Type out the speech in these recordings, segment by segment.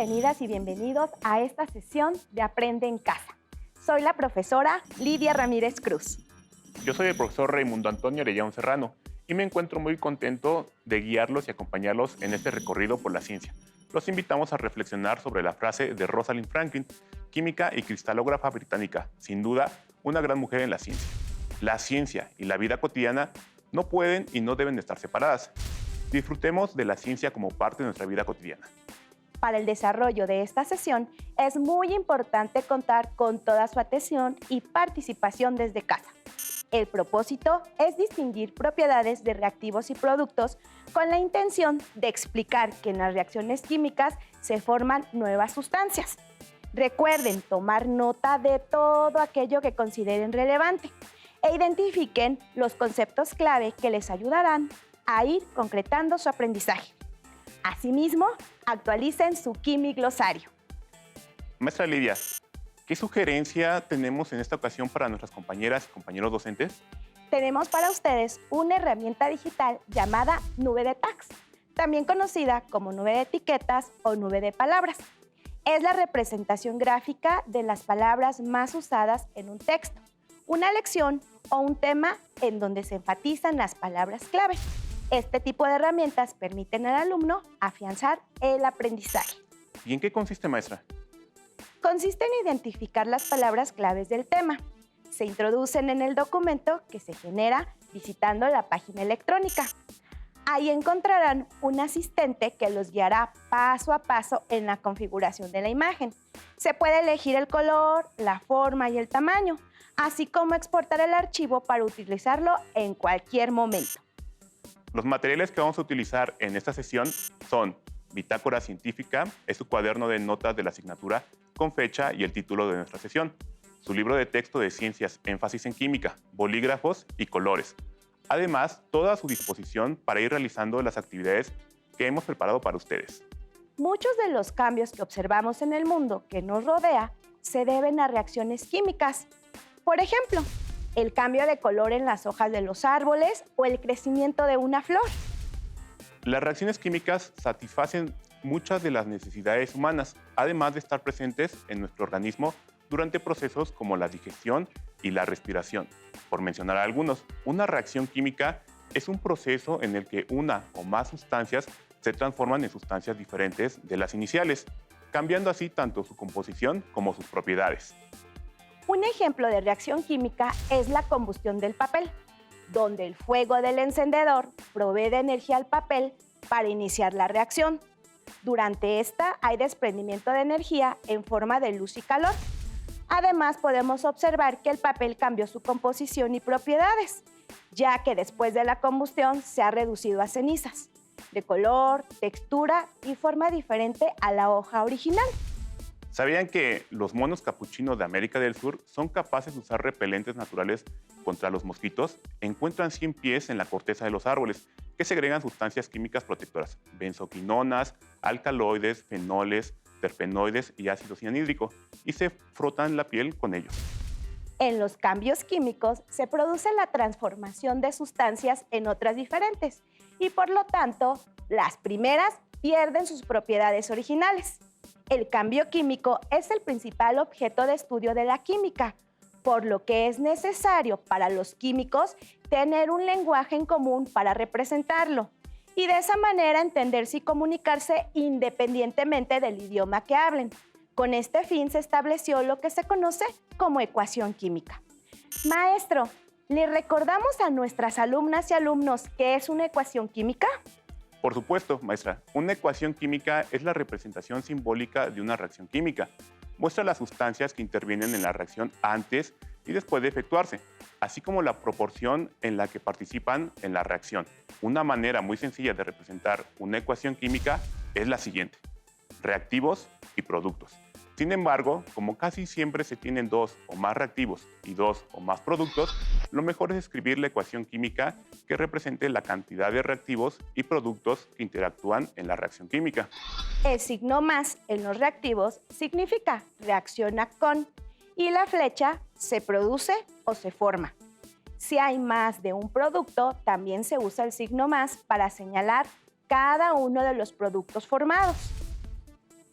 bienvenidas y bienvenidos a esta sesión de Aprende en Casa. Soy la profesora Lidia Ramírez Cruz. Yo soy el profesor Raimundo Antonio Arellano Serrano y me encuentro muy contento de guiarlos y acompañarlos en este recorrido por la ciencia. Los invitamos a reflexionar sobre la frase de Rosalind Franklin, química y cristalógrafa británica, sin duda una gran mujer en la ciencia. La ciencia y la vida cotidiana no pueden y no deben estar separadas. Disfrutemos de la ciencia como parte de nuestra vida cotidiana. Para el desarrollo de esta sesión es muy importante contar con toda su atención y participación desde casa. El propósito es distinguir propiedades de reactivos y productos con la intención de explicar que en las reacciones químicas se forman nuevas sustancias. Recuerden tomar nota de todo aquello que consideren relevante e identifiquen los conceptos clave que les ayudarán a ir concretando su aprendizaje. Asimismo, actualicen su quimiglosario. Maestra Lidia, ¿qué sugerencia tenemos en esta ocasión para nuestras compañeras y compañeros docentes? Tenemos para ustedes una herramienta digital llamada nube de tags, también conocida como nube de etiquetas o nube de palabras. Es la representación gráfica de las palabras más usadas en un texto, una lección o un tema en donde se enfatizan las palabras clave. Este tipo de herramientas permiten al alumno afianzar el aprendizaje. ¿Y en qué consiste, maestra? Consiste en identificar las palabras claves del tema. Se introducen en el documento que se genera visitando la página electrónica. Ahí encontrarán un asistente que los guiará paso a paso en la configuración de la imagen. Se puede elegir el color, la forma y el tamaño, así como exportar el archivo para utilizarlo en cualquier momento. Los materiales que vamos a utilizar en esta sesión son bitácora científica, es su cuaderno de notas de la asignatura con fecha y el título de nuestra sesión, su libro de texto de ciencias, énfasis en química, bolígrafos y colores. Además, toda a su disposición para ir realizando las actividades que hemos preparado para ustedes. Muchos de los cambios que observamos en el mundo que nos rodea se deben a reacciones químicas. Por ejemplo, el cambio de color en las hojas de los árboles o el crecimiento de una flor. Las reacciones químicas satisfacen muchas de las necesidades humanas, además de estar presentes en nuestro organismo durante procesos como la digestión y la respiración. Por mencionar algunos, una reacción química es un proceso en el que una o más sustancias se transforman en sustancias diferentes de las iniciales, cambiando así tanto su composición como sus propiedades. Un ejemplo de reacción química es la combustión del papel, donde el fuego del encendedor provee de energía al papel para iniciar la reacción. Durante esta hay desprendimiento de energía en forma de luz y calor. Además, podemos observar que el papel cambió su composición y propiedades, ya que después de la combustión se ha reducido a cenizas, de color, textura y forma diferente a la hoja original. ¿Sabían que los monos capuchinos de América del Sur son capaces de usar repelentes naturales contra los mosquitos? Encuentran 100 pies en la corteza de los árboles que segregan sustancias químicas protectoras, benzoquinonas, alcaloides, fenoles, terpenoides y ácido cianhídrico, y se frotan la piel con ellos. En los cambios químicos se produce la transformación de sustancias en otras diferentes y por lo tanto las primeras pierden sus propiedades originales. El cambio químico es el principal objeto de estudio de la química, por lo que es necesario para los químicos tener un lenguaje en común para representarlo y de esa manera entenderse y comunicarse independientemente del idioma que hablen. Con este fin se estableció lo que se conoce como ecuación química. Maestro, ¿le recordamos a nuestras alumnas y alumnos qué es una ecuación química? Por supuesto, maestra, una ecuación química es la representación simbólica de una reacción química. Muestra las sustancias que intervienen en la reacción antes y después de efectuarse, así como la proporción en la que participan en la reacción. Una manera muy sencilla de representar una ecuación química es la siguiente: reactivos y productos. Sin embargo, como casi siempre se tienen dos o más reactivos y dos o más productos, lo mejor es escribir la ecuación química que represente la cantidad de reactivos y productos que interactúan en la reacción química. El signo más en los reactivos significa reacciona con y la flecha se produce o se forma. Si hay más de un producto, también se usa el signo más para señalar cada uno de los productos formados.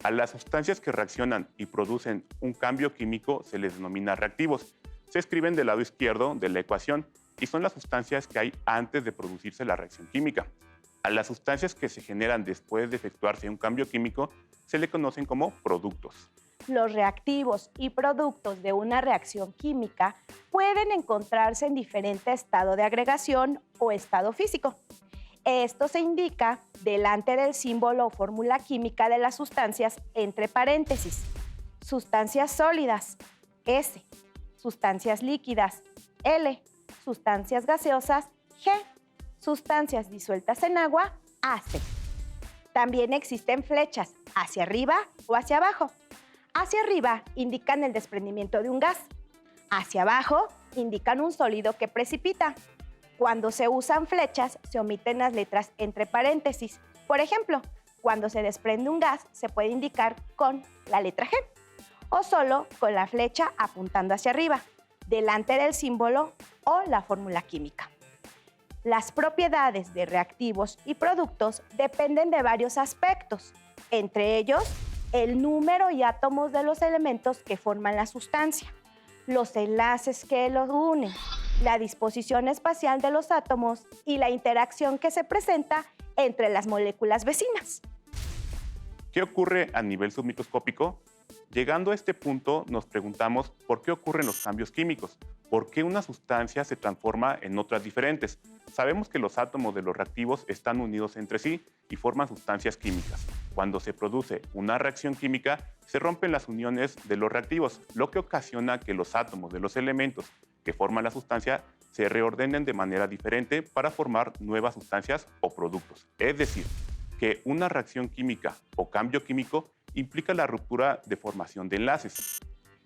A las sustancias que reaccionan y producen un cambio químico se les denomina reactivos. Se escriben del lado izquierdo de la ecuación y son las sustancias que hay antes de producirse la reacción química. A las sustancias que se generan después de efectuarse un cambio químico se le conocen como productos. Los reactivos y productos de una reacción química pueden encontrarse en diferente estado de agregación o estado físico. Esto se indica delante del símbolo o fórmula química de las sustancias entre paréntesis. Sustancias sólidas, S. Sustancias líquidas, L. Sustancias gaseosas, G. Sustancias disueltas en agua, AC. También existen flechas hacia arriba o hacia abajo. Hacia arriba indican el desprendimiento de un gas. Hacia abajo indican un sólido que precipita. Cuando se usan flechas, se omiten las letras entre paréntesis. Por ejemplo, cuando se desprende un gas, se puede indicar con la letra G o solo con la flecha apuntando hacia arriba, delante del símbolo o la fórmula química. Las propiedades de reactivos y productos dependen de varios aspectos, entre ellos el número y átomos de los elementos que forman la sustancia, los enlaces que los unen, la disposición espacial de los átomos y la interacción que se presenta entre las moléculas vecinas. ¿Qué ocurre a nivel submicroscópico? Llegando a este punto, nos preguntamos por qué ocurren los cambios químicos, por qué una sustancia se transforma en otras diferentes. Sabemos que los átomos de los reactivos están unidos entre sí y forman sustancias químicas. Cuando se produce una reacción química, se rompen las uniones de los reactivos, lo que ocasiona que los átomos de los elementos que forman la sustancia se reordenen de manera diferente para formar nuevas sustancias o productos. Es decir, que una reacción química o cambio químico implica la ruptura de formación de enlaces.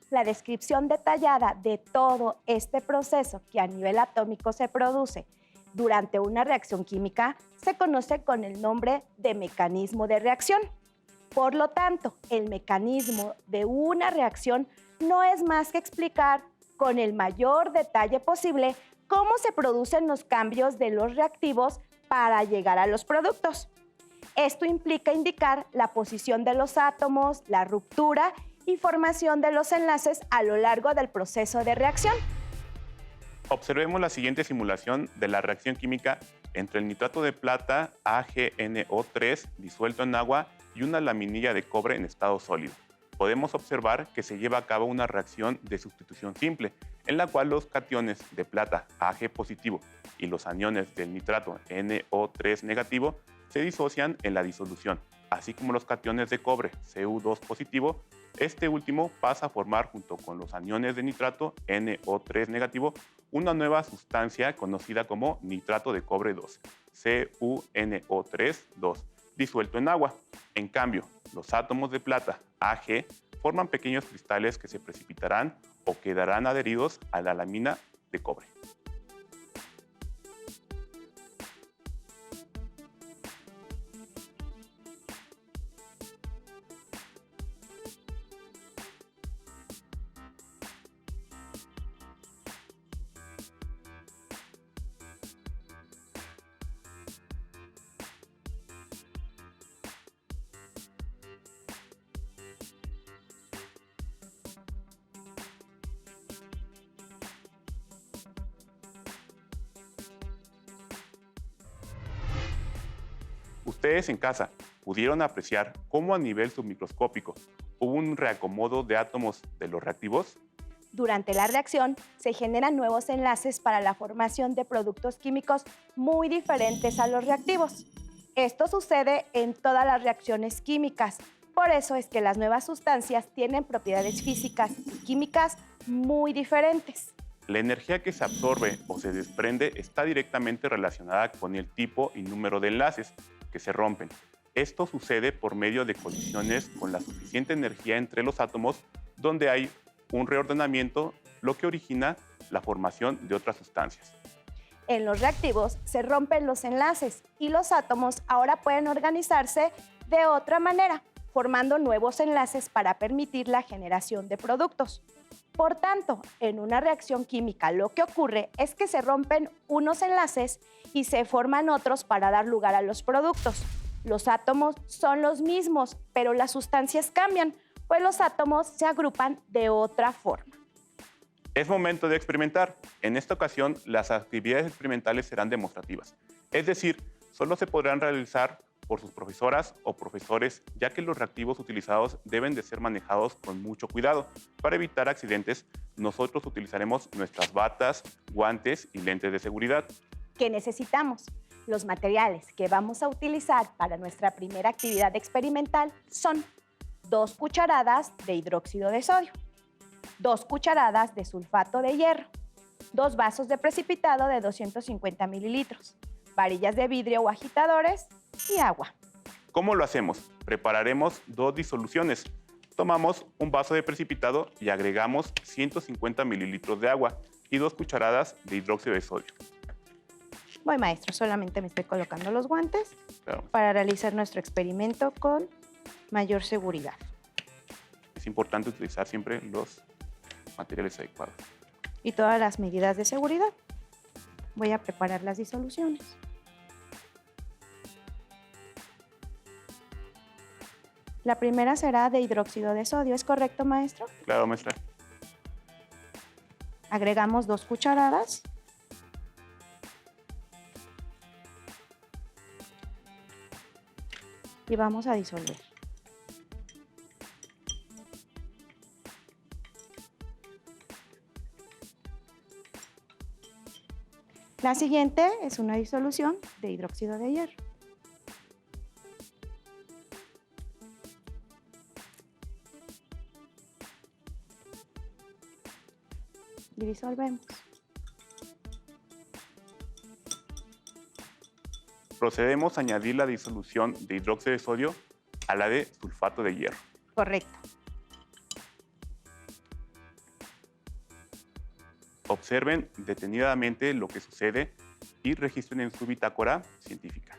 La descripción detallada de todo este proceso que a nivel atómico se produce durante una reacción química se conoce con el nombre de mecanismo de reacción. Por lo tanto, el mecanismo de una reacción no es más que explicar con el mayor detalle posible cómo se producen los cambios de los reactivos para llegar a los productos. Esto implica indicar la posición de los átomos, la ruptura y formación de los enlaces a lo largo del proceso de reacción. Observemos la siguiente simulación de la reacción química entre el nitrato de plata AgNO3 disuelto en agua y una laminilla de cobre en estado sólido. Podemos observar que se lleva a cabo una reacción de sustitución simple, en la cual los cationes de plata Ag positivo y los aniones del nitrato NO3 negativo se disocian en la disolución, así como los cationes de cobre Cu2 positivo. Este último pasa a formar junto con los aniones de nitrato NO3 negativo una nueva sustancia conocida como nitrato de cobre 2, CuNO3 disuelto en agua. En cambio, los átomos de plata Ag forman pequeños cristales que se precipitarán o quedarán adheridos a la lámina de cobre. Ustedes en casa pudieron apreciar cómo a nivel submicroscópico hubo un reacomodo de átomos de los reactivos. Durante la reacción se generan nuevos enlaces para la formación de productos químicos muy diferentes a los reactivos. Esto sucede en todas las reacciones químicas. Por eso es que las nuevas sustancias tienen propiedades físicas y químicas muy diferentes. La energía que se absorbe o se desprende está directamente relacionada con el tipo y número de enlaces que se rompen. Esto sucede por medio de colisiones con la suficiente energía entre los átomos, donde hay un reordenamiento, lo que origina la formación de otras sustancias. En los reactivos se rompen los enlaces y los átomos ahora pueden organizarse de otra manera, formando nuevos enlaces para permitir la generación de productos. Por tanto, en una reacción química lo que ocurre es que se rompen unos enlaces y se forman otros para dar lugar a los productos. Los átomos son los mismos, pero las sustancias cambian, pues los átomos se agrupan de otra forma. Es momento de experimentar. En esta ocasión, las actividades experimentales serán demostrativas. Es decir, solo se podrán realizar por sus profesoras o profesores, ya que los reactivos utilizados deben de ser manejados con mucho cuidado. Para evitar accidentes, nosotros utilizaremos nuestras batas, guantes y lentes de seguridad. ¿Qué necesitamos? Los materiales que vamos a utilizar para nuestra primera actividad experimental son 2 cucharadas de hidróxido de sodio, 2 cucharadas de sulfato de hierro, 2 vasos de precipitado de 250 mililitros, varillas de vidrio o agitadores y agua. ¿Cómo lo hacemos? Prepararemos 2 disoluciones. Tomamos un vaso de precipitado y agregamos 150 mililitros de agua y 2 cucharadas de hidróxido de sodio. Voy, maestro, solamente me estoy colocando los guantes Claro. para realizar nuestro experimento con mayor seguridad. Es importante utilizar siempre los materiales adecuados. Y todas las medidas de seguridad. Voy a preparar las disoluciones. La primera será de hidróxido de sodio, ¿es correcto, maestro? Claro, maestra. Agregamos 2 cucharadas. Y vamos a disolver. La siguiente es una disolución de hidróxido de hierro. Y disolvemos. Procedemos a añadir la disolución de hidróxido de sodio a la de sulfato de hierro. Correcto. Observen detenidamente lo que sucede y registren en su bitácora científica.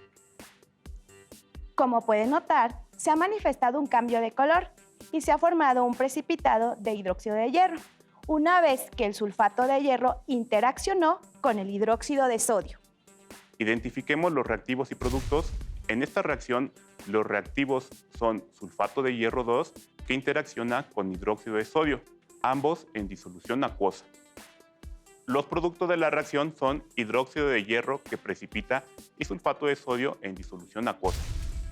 Como pueden notar, se ha manifestado un cambio de color y se ha formado un precipitado de hidróxido de hierro, una vez que el sulfato de hierro interaccionó con el hidróxido de sodio. Identifiquemos los reactivos y productos. En esta reacción, los reactivos son sulfato de hierro 2, que interacciona con hidróxido de sodio, ambos en disolución acuosa. Los productos de la reacción son hidróxido de hierro, que precipita, y sulfato de sodio en disolución acuosa.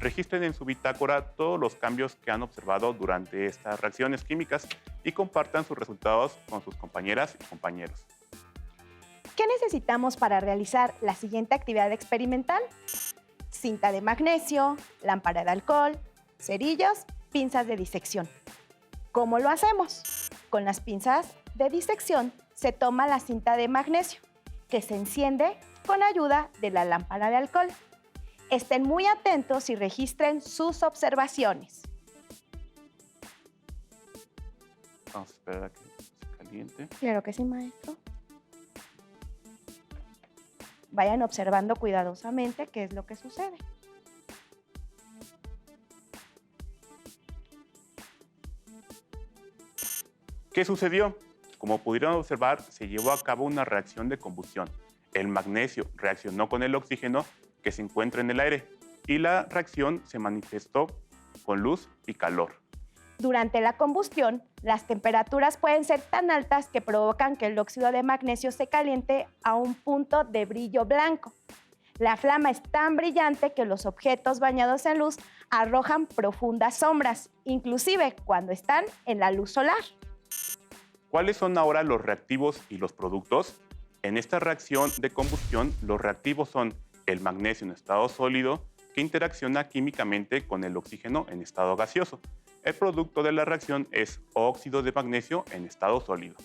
Registren en su bitácora todos los cambios que han observado durante estas reacciones químicas y compartan sus resultados con sus compañeras y compañeros. ¿Qué necesitamos para realizar la siguiente actividad experimental? Cinta de magnesio, lámpara de alcohol, cerillos, pinzas de disección. ¿Cómo lo hacemos? Con las pinzas de disección se toma la cinta de magnesio, que se enciende con ayuda de la lámpara de alcohol. Estén muy atentos y registren sus observaciones. Vamos a esperar a que se caliente. Claro que sí, maestro. Vayan observando cuidadosamente qué es lo que sucede. ¿Qué sucedió? Como pudieron observar, se llevó a cabo una reacción de combustión. El magnesio reaccionó con el oxígeno que se encuentra en el aire y la reacción se manifestó con luz y calor. Durante la combustión, las temperaturas pueden ser tan altas que provocan que el óxido de magnesio se caliente a un punto de brillo blanco. La flama es tan brillante que los objetos bañados en luz arrojan profundas sombras, inclusive cuando están en la luz solar. ¿Cuáles son ahora los reactivos y los productos? En esta reacción de combustión, los reactivos son el magnesio en estado sólido, que interacciona químicamente con el oxígeno en estado gaseoso. El producto de la reacción es óxido de magnesio en estado sólido.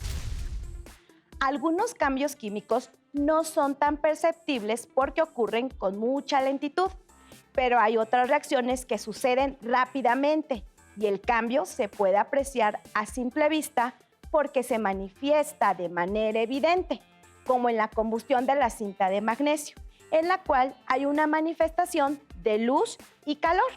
Algunos cambios químicos no son tan perceptibles porque ocurren con mucha lentitud, pero hay otras reacciones que suceden rápidamente y el cambio se puede apreciar a simple vista porque se manifiesta de manera evidente, como en la combustión de la cinta de magnesio, en la cual hay una manifestación de luz y calor.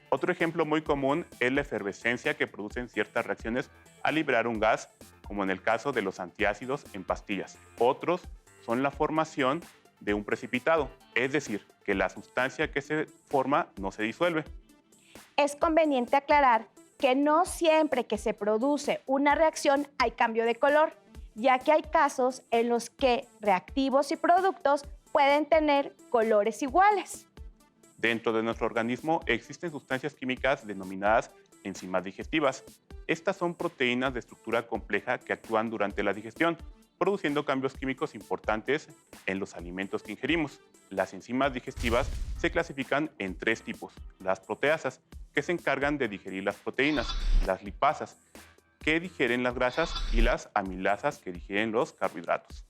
Otro ejemplo muy común es la efervescencia que producen ciertas reacciones al liberar un gas, como en el caso de los antiácidos en pastillas. Otros son la formación de un precipitado, es decir, que la sustancia que se forma no se disuelve. Es conveniente aclarar que no siempre que se produce una reacción hay cambio de color, ya que hay casos en los que reactivos y productos pueden tener colores iguales. Dentro de nuestro organismo existen sustancias químicas denominadas enzimas digestivas. Estas son proteínas de estructura compleja que actúan durante la digestión, produciendo cambios químicos importantes en los alimentos que ingerimos. Las enzimas digestivas se clasifican en tres tipos: las proteasas, que se encargan de digerir las proteínas; las lipasas, que digieren las grasas; y las amilasas, que digieren los carbohidratos.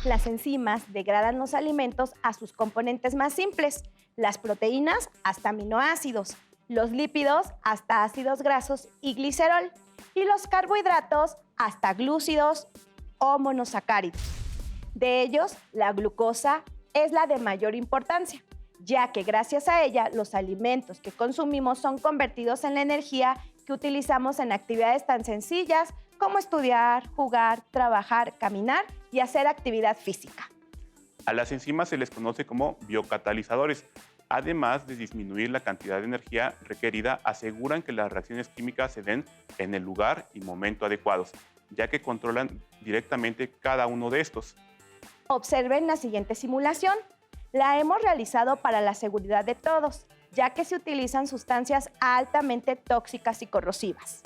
Las enzimas degradan los alimentos a sus componentes más simples, las proteínas hasta aminoácidos, los lípidos hasta ácidos grasos y glicerol, y los carbohidratos hasta glúcidos o monosacáridos. De ellos, la glucosa es la de mayor importancia, ya que gracias a ella los alimentos que consumimos son convertidos en la energía que utilizamos en actividades tan sencillas como estudiar, jugar, trabajar, caminar y hacer actividad física. A las enzimas se les conoce como biocatalizadores. Además de disminuir la cantidad de energía requerida, aseguran que las reacciones químicas se den en el lugar y momento adecuados, ya que controlan directamente cada uno de estos. Observen la siguiente simulación. La hemos realizado para la seguridad de todos, ya que se utilizan sustancias altamente tóxicas y corrosivas.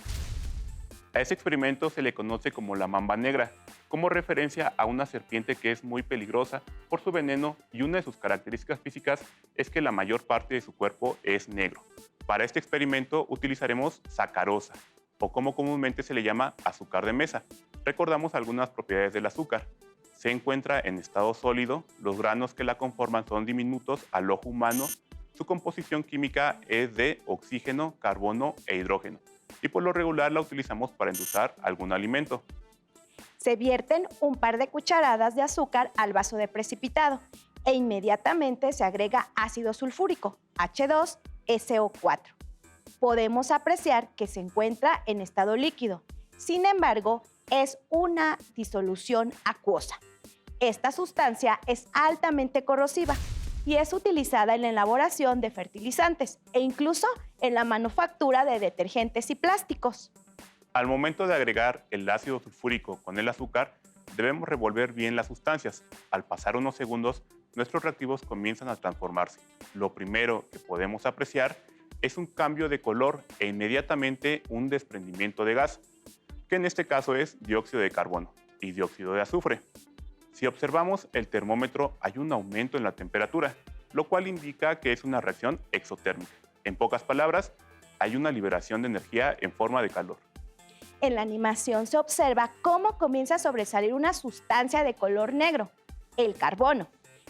A ese experimento se le conoce como la mamba negra, como referencia a una serpiente que es muy peligrosa por su veneno, y una de sus características físicas es que la mayor parte de su cuerpo es negro. Para este experimento utilizaremos sacarosa, o como comúnmente se le llama, azúcar de mesa. Recordamos algunas propiedades del azúcar. Se encuentra en estado sólido, los granos que la conforman son diminutos al ojo humano, su composición química es de oxígeno, carbono e hidrógeno, y por lo regular la utilizamos para endulzar algún alimento. Se vierten un par de cucharadas de azúcar al vaso de precipitado e inmediatamente se agrega ácido sulfúrico, H2SO4. Podemos apreciar que se encuentra en estado líquido. Sin embargo, es una disolución acuosa. Esta sustancia es altamente corrosiva y es utilizada en la elaboración de fertilizantes e incluso en la manufactura de detergentes y plásticos. Al momento de agregar el ácido sulfúrico con el azúcar, debemos revolver bien las sustancias. Al pasar unos segundos, nuestros reactivos comienzan a transformarse. Lo primero que podemos apreciar es un cambio de color e inmediatamente un desprendimiento de gas, que en este caso es dióxido de carbono y dióxido de azufre. Si observamos el termómetro, hay un aumento en la temperatura, lo cual indica que es una reacción exotérmica. En pocas palabras, hay una liberación de energía en forma de calor. En la animación se observa cómo comienza a sobresalir una sustancia de color negro, el carbono,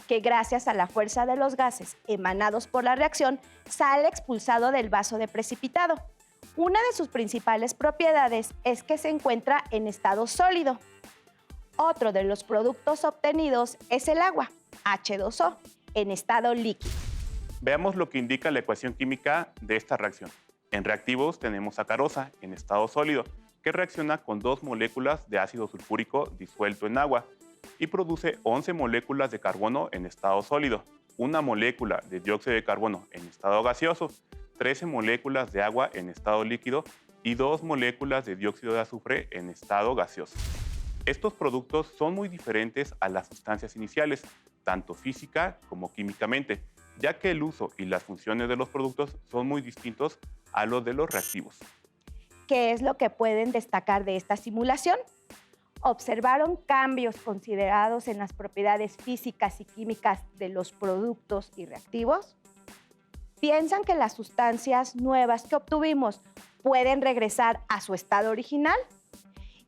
que gracias a la fuerza de los gases emanados por la reacción sale expulsado del vaso de precipitado. Una de sus principales propiedades es que se encuentra en estado sólido. Otro de los productos obtenidos es el agua, H2O, en estado líquido. Veamos lo que indica la ecuación química de esta reacción. En reactivos tenemos sacarosa en estado sólido, que reacciona con 2 moléculas de ácido sulfúrico disuelto en agua y produce 11 moléculas de carbono en estado sólido, una molécula de dióxido de carbono en estado gaseoso, 13 moléculas de agua en estado líquido y 2 moléculas de dióxido de azufre en estado gaseoso. Estos productos son muy diferentes a las sustancias iniciales, tanto física como químicamente, ya que el uso y las funciones de los productos son muy distintos a los de los reactivos. ¿Qué es lo que pueden destacar de esta simulación? ¿Observaron cambios considerados en las propiedades físicas y químicas de los productos y reactivos? ¿Piensan que las sustancias nuevas que obtuvimos pueden regresar a su estado original?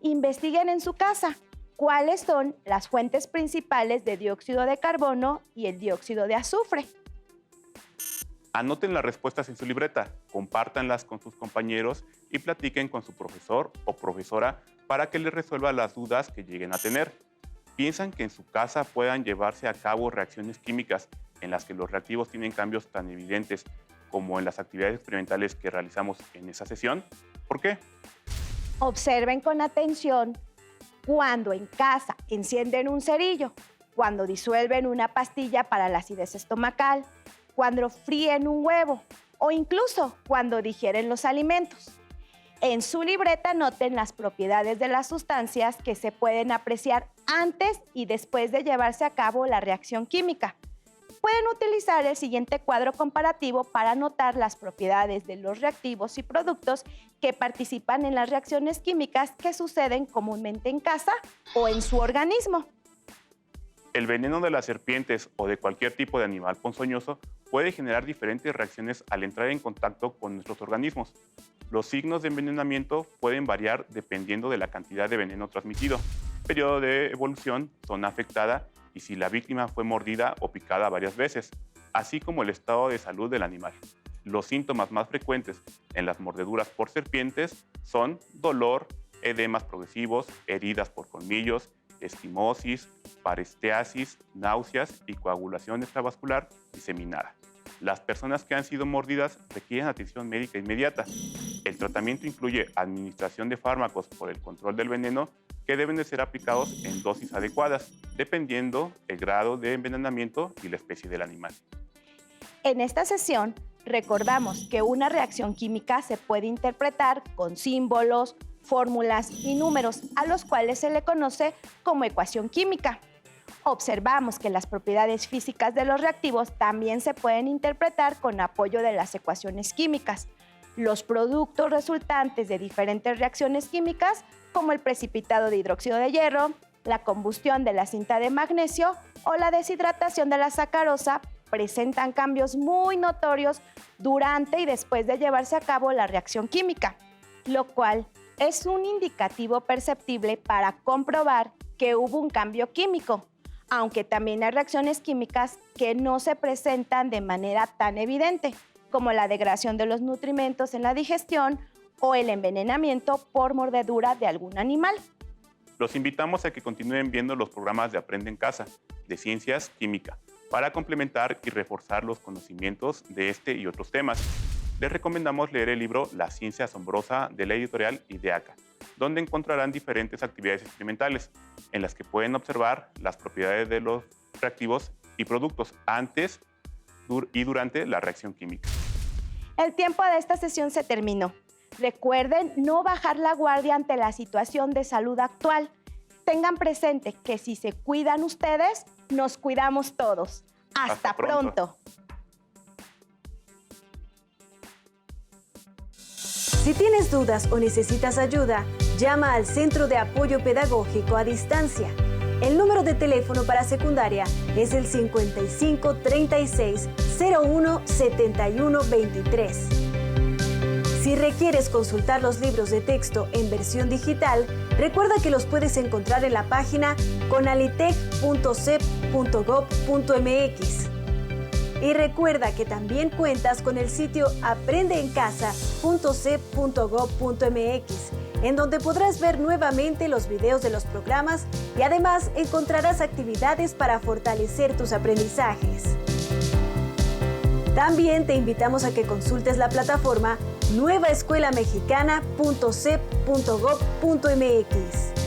Investiguen en su casa cuáles son las fuentes principales de dióxido de carbono y el dióxido de azufre. Anoten las respuestas en su libreta, compártanlas con sus compañeros y platiquen con su profesor o profesora para que les resuelva las dudas que lleguen a tener. ¿Piensan que en su casa puedan llevarse a cabo reacciones químicas en las que los reactivos tienen cambios tan evidentes como en las actividades experimentales que realizamos en esa sesión? ¿Por qué? Observen con atención cuando en casa encienden un cerillo, cuando disuelven una pastilla para la acidez estomacal, cuando fríen un huevo o incluso cuando digieren los alimentos. En su libreta anoten las propiedades de las sustancias que se pueden apreciar antes y después de llevarse a cabo la reacción química. Pueden utilizar el siguiente cuadro comparativo para anotar las propiedades de los reactivos y productos que participan en las reacciones químicas que suceden comúnmente en casa o en su organismo. El veneno de las serpientes o de cualquier tipo de animal ponzoñoso puede generar diferentes reacciones al entrar en contacto con nuestros organismos. Los signos de envenenamiento pueden variar dependiendo de la cantidad de veneno transmitido, periodo de evolución, zona afectada y si la víctima fue mordida o picada varias veces, así como el estado de salud del animal. Los síntomas más frecuentes en las mordeduras por serpientes son dolor, edemas progresivos, heridas por colmillos, esquimosis, paresteasis, náuseas y coagulación extravascular diseminada. Las personas que han sido mordidas requieren atención médica inmediata. El tratamiento incluye administración de fármacos por el control del veneno que deben de ser aplicados en dosis adecuadas, dependiendo el grado de envenenamiento y la especie del animal. En esta sesión, recordamos que una reacción química se puede interpretar con símbolos, fórmulas y números, a los cuales se le conoce como ecuación química. Observamos que las propiedades físicas de los reactivos también se pueden interpretar con apoyo de las ecuaciones químicas. Los productos resultantes de diferentes reacciones químicas, como el precipitado de hidróxido de hierro, la combustión de la cinta de magnesio o la deshidratación de la sacarosa, presentan cambios muy notorios durante y después de llevarse a cabo la reacción química, lo cual es un indicativo perceptible para comprobar que hubo un cambio químico, aunque también hay reacciones químicas que no se presentan de manera tan evidente, como la degradación de los nutrimentos en la digestión o el envenenamiento por mordedura de algún animal. Los invitamos a que continúen viendo los programas de Aprende en Casa, de Ciencias Química, para complementar y reforzar los conocimientos de este y otros temas. Les recomendamos leer el libro La ciencia asombrosa de la editorial Ideaca, donde encontrarán diferentes actividades experimentales en las que pueden observar las propiedades de los reactivos y productos antes y durante la reacción química. El tiempo de esta sesión se terminó. Recuerden no bajar la guardia ante la situación de salud actual. Tengan presente que si se cuidan ustedes, nos cuidamos todos. ¡Hasta pronto! Si tienes dudas o necesitas ayuda, llama al Centro de Apoyo Pedagógico a Distancia. El número de teléfono para secundaria es el 55 36 01 71 23. Si requieres consultar los libros de texto en versión digital, recuerda que los puedes encontrar en la página conalitec.cep.gov.mx. Y recuerda que también cuentas con el sitio aprendeencasa.cep.gov.mx, en donde podrás ver nuevamente los videos de los programas y además encontrarás actividades para fortalecer tus aprendizajes. También te invitamos a que consultes la plataforma nuevaescuelamexicana.cep.gov.mx.